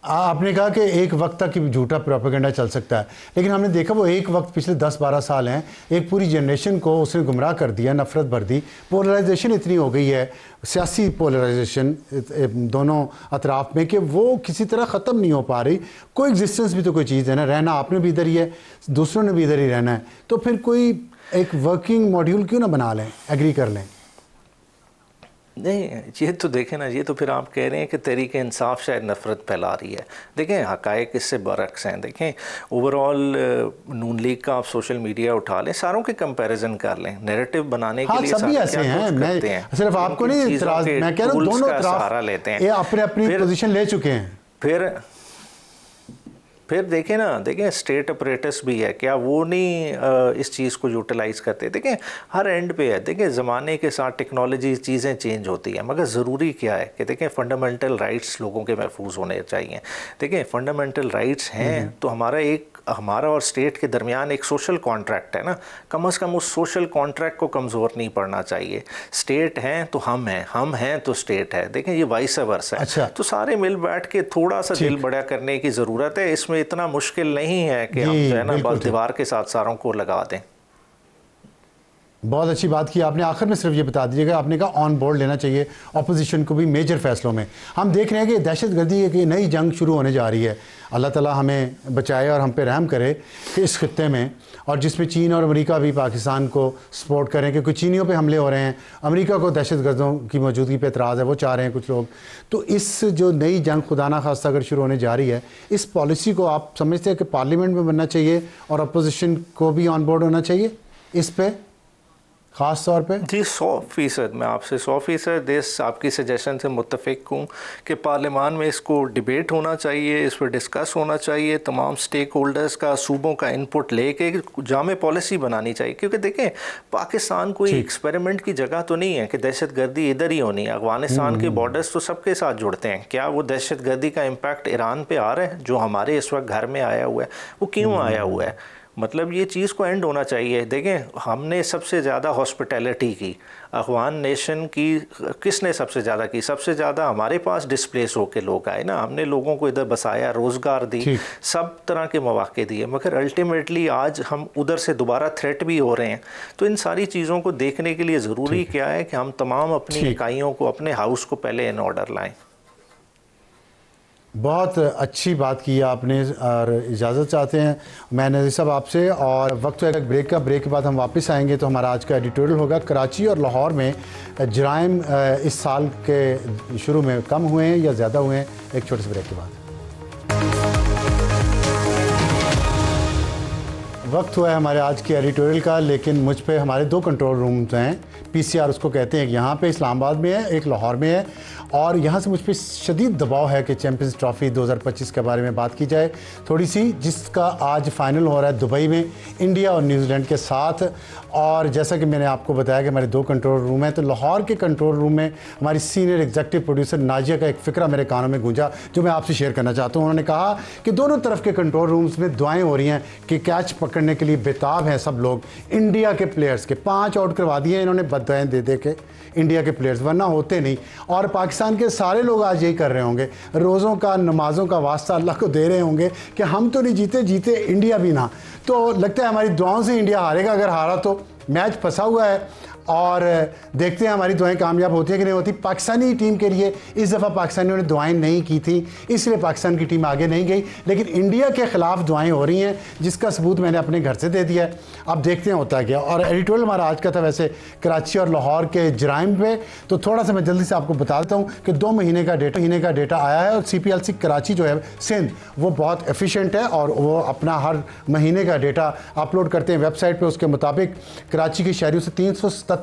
आपने कहा कि एक वक्त तक झूठा प्रोपेगेंडा चल सकता है, लेकिन हमने देखा वो एक वक्त पिछले 10-12 साल हैं, एक पूरी जनरेशन को उसने गुमराह कर दिया, नफरत भर दी। पोलराइजेशन इतनी हो गई है, सियासी पोलराइजेशन दोनों अतराफ में, कि वो किसी तरह ख़त्म नहीं हो पा रही। कोई एग्जिस्टेंस भी तो कोई चीज़ है ना, रहना आपने भी इधर ही है, दूसरों ने भी इधर ही रहना है, तो फिर कोई एक वर्किंग मॉड्यूल क्यों ना बना लें, एग्री कर लें? नहीं, ये तो देखें ना, ये तो फिर आप कह रहे हैं कि तहरीक इंसाफ शायद नफ़रत फैला रही है। देखें, हक़ाइक़ इससे बरक्स हैं। देखें, ओवरऑल नून लीग का आप सोशल मीडिया उठा लें, सारों के कंपैरिजन कर लें, नैरेटिव बनाने के लिए सभी ऐसे हैं। मैं सिर्फ आपको नहीं इतराज़, मैं कह रहा हूँ दोनों तरफ लेते हैं, ये अपनी पोजीशन ले चुके हैं। फिर देखें ना, देखें स्टेट अपरेटस भी है, क्या वो नहीं इस चीज़ को यूटिलाइज़ करते? देखें, हर एंड पे है। देखें, ज़माने के साथ टेक्नोलॉजी चीज़ें चेंज होती हैं, मगर ज़रूरी क्या है कि देखें फंडामेंटल राइट्स लोगों के महफूज होने चाहिए। देखें, फंडामेंटल राइट्स हैं तो हमारा और स्टेट के दरमियान एक सोशल कॉन्ट्रैक्ट है ना, कम से कम उस सोशल कॉन्ट्रैक्ट को कमज़ोर नहीं पड़ना चाहिए। स्टेट हैं तो हम हैं तो स्टेट है। देखें, ये वाइस वर्सा है। अच्छा। तो सारे मिल बैठ के थोड़ा सा दिल बड़ा करने की ज़रूरत है। इसमें इतना मुश्किल नहीं है कि हम जो है ना बस दीवार के साथ सारों को लगा दें। बहुत अच्छी बात की आपने। आखिर में सिर्फ ये बता दीजिएगा, आपने कहा ऑन बोर्ड लेना चाहिए अपोजिशन को भी मेजर फैसलों में। हम देख रहे हैं कि दहशतगर्दी की नई जंग शुरू होने जा रही है। अल्लाह ताला हमें बचाए और हम पे रहम करे कि इस खित्ते में, और जिसमें चीन और अमेरिका भी पाकिस्तान को सपोर्ट करें, कि कुछ चीनियों पे हमले हो रहे हैं, अमेरिका को दहशतगर्दों की मौजूदगी पे एतराज़ है, वो चाह रहे हैं कुछ लोग। तो इस जो नई जंग खुदा ना खास्ता अगर शुरू होने जा रही है, इस पॉलिसी को आप समझते हैं कि पार्लियामेंट में बनना चाहिए और अपोजिशन को भी ऑन बोर्ड होना चाहिए इस पर, ख़ास तौर पे? जी 100%, मैं आपसे 100% इस आपकी सजेशन से मुत्तफ़िक हूँ कि पार्लियामान में इसको डिबेट होना चाहिए, इस पर डिस्कस होना चाहिए, तमाम स्टेक होल्डर्स का, सूबों का इनपुट लेके जामे पॉलिसी बनानी चाहिए। क्योंकि देखें, पाकिस्तान कोई एक्सपेरिमेंट की जगह तो नहीं है कि दहशत गर्दी इधर ही होनी है। अफगानिस्तान के बॉर्डर्स तो सबके साथ जुड़ते हैं। क्या वो दहशत गर्दी का इम्पैक्ट ईरान पर आ रहा है जो हमारे इस वक्त घर में आया हुआ है? वो क्यों आया हुआ है? मतलब ये चीज़ को एंड होना चाहिए। देखें, हमने सबसे ज़्यादा हॉस्पिटैलिटी की, अफगान नेशन की किसने सबसे ज़्यादा की? सबसे ज़्यादा हमारे पास डिस्प्लेस होकर लोग आए ना, हमने लोगों को इधर बसाया, रोज़गार दी, सब तरह के मौके दिए, मगर अल्टीमेटली आज हम उधर से दोबारा थ्रेट भी हो रहे हैं। तो इन सारी चीज़ों को देखने के लिए ज़रूरी क्या है कि हम तमाम अपनी इकाइयों को, अपने हाउस को पहले इन ऑर्डर लाएँ। बहुत अच्छी बात की आपने और इजाज़त चाहते हैं मैं नज़ीर साहब आपसे। और वक्त है ब्रेक का, ब्रेक के बाद हम वापस आएंगे तो हमारा आज का एडिटोरियल होगा कराची और लाहौर में जराइम इस साल के शुरू में कम हुए हैं या ज़्यादा हुए हैं। एक छोटे से ब्रेक के बाद वक्त हुआ है हमारे आज के एडिटोरियल का, लेकिन मुझ पे हमारे 2 कंट्रोल रूम्स हैं। पीसीआर उसको कहते हैं, यहाँ पे इस्लामाबाद में है, एक लाहौर में है। और यहाँ से मुझ पर शदीद दबाव है कि चैम्पियंस ट्रॉफ़ी 2025 के बारे में बात की जाए थोड़ी सी, जिसका आज फाइनल हो रहा है दुबई में इंडिया और न्यूजीलैंड के साथ। और जैसा कि मैंने आपको बताया कि हमारे 2 कंट्रोल रूम हैं, तो लाहौर के कंट्रोल रूम में हमारी सीनियर एग्जीक्यूटिव प्रोड्यूसर नाजिया का एक फ़िक्रा मेरे कानों में गूंजा जो मैं आपसे शेयर करना चाहता हूँ। उन्होंने कहा कि दोनों तरफ के कंट्रोल रूम्स में दुआएँ हो रही हैं कि कैच पकड़ने के लिए बेताब हैं सब लोग। इंडिया के प्लेयर्स के 5 आउट करवा दिए इन्होंने बददुआएं दे दे के इंडिया के प्लेयर्स, वरना होते नहीं। और पाकिस्तान के सारे लोग आज यही कर रहे होंगे, रोज़ों का, नमाज़ों का वास्ता अल्लाह को दे रहे होंगे कि हम तो नहीं जीते, जीते इंडिया भी ना। तो लगता है हमारी दुआओं से इंडिया हारेगा। अगर हारा तो मैच फंसा हुआ है और देखते हैं हमारी दुआएं कामयाब होती हैं कि नहीं होती। पाकिस्तानी टीम के लिए इस दफ़ा पाकिस्तानियों ने दुआएं नहीं की थी, इसलिए पाकिस्तान की टीम आगे नहीं गई, लेकिन इंडिया के ख़िलाफ़ दुआएं हो रही हैं, जिसका सबूत मैंने अपने घर से दे दिया है। अब देखते हैं होता क्या। और एडिटोरियल हमारा आज का था वैसे कराची और लाहौर के जराइम पे, तो थोड़ा सा मैं जल्दी से आपको बता देता हूँ कि 2 महीने का डेटा आया है। और CPLC कराची जो है सिंध, वो बहुत एफिशिएंट है और वो अपना हर महीने का डेटा अपलोड करते हैं वेबसाइट पर। उसके मुताबिक कराची के शहरियों से 377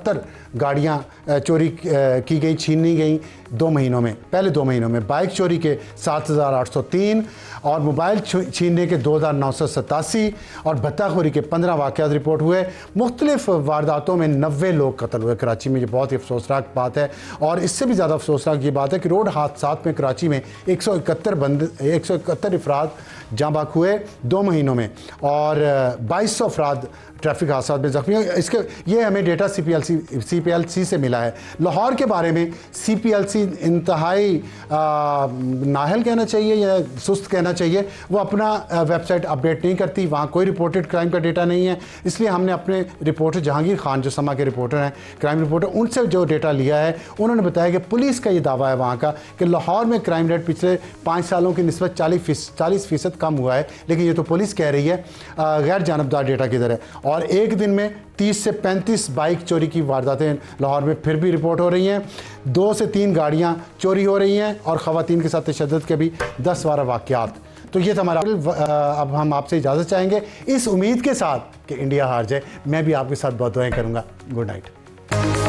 गाड़ियाँ चोरी की गई, छीनी गई 2 महीनों में। पहले 2 महीनों में बाइक चोरी के 7,803 और मोबाइल छीनने के 2,987 और भत्ताखोरी के 15 वाक़यात रिपोर्ट हुए। मुख्तलिफ वारदातों में 90 लोग कत्ल हुए कराची में। ये बहुत ही अफसोसनाक बात है। और इससे भी ज़्यादा अफसोसनाक ये बात है कि रोड हादसात में कराची में 171 अफराद जाँ बाक हुए 2 महीनों में और 2200 अफराद ट्रैफिक हादसा में जख्मी। इसके ये हमें डेटा CPLC से मिला है। लाहौर के बारे में CPLC इंतहाई नाहल कहना चाहिए या सुस्त कहना चाहिए, वो अपना वेबसाइट अपडेट नहीं करती, वहाँ कोई रिपोर्टेड क्राइम का डेटा नहीं है। इसलिए हमने अपने रिपोर्टर जहांगीर खान, जो समा के रिपोर्टर हैं, क्राइम रिपोर्टर, उनसे जो डेटा लिया है, उन्होंने बताया कि पुलिस का ये दावा है वहाँ का कि लाहौर में क्राइम रेट पिछले 5 सालों की निस्बत 40% कम हुआ है। लेकिन ये तो पुलिस कह रही है, गैर जानबदार डेटा किधर है। और एक दिन में 30 से 35 बाइक चोरी की वारदातें लाहौर में फिर भी रिपोर्ट हो रही हैं। 2 से 3 गाड़ियां चोरी हो रही हैं और ख़वातीन के साथ तशद्दुद के भी 10-12 वाक़यात। तो ये था हमारा। अब हम आपसे इजाज़त चाहेंगे इस उम्मीद के साथ कि इंडिया हार जाए। मैं भी आपके साथ बहुत दुआएं करूँगा। Good night.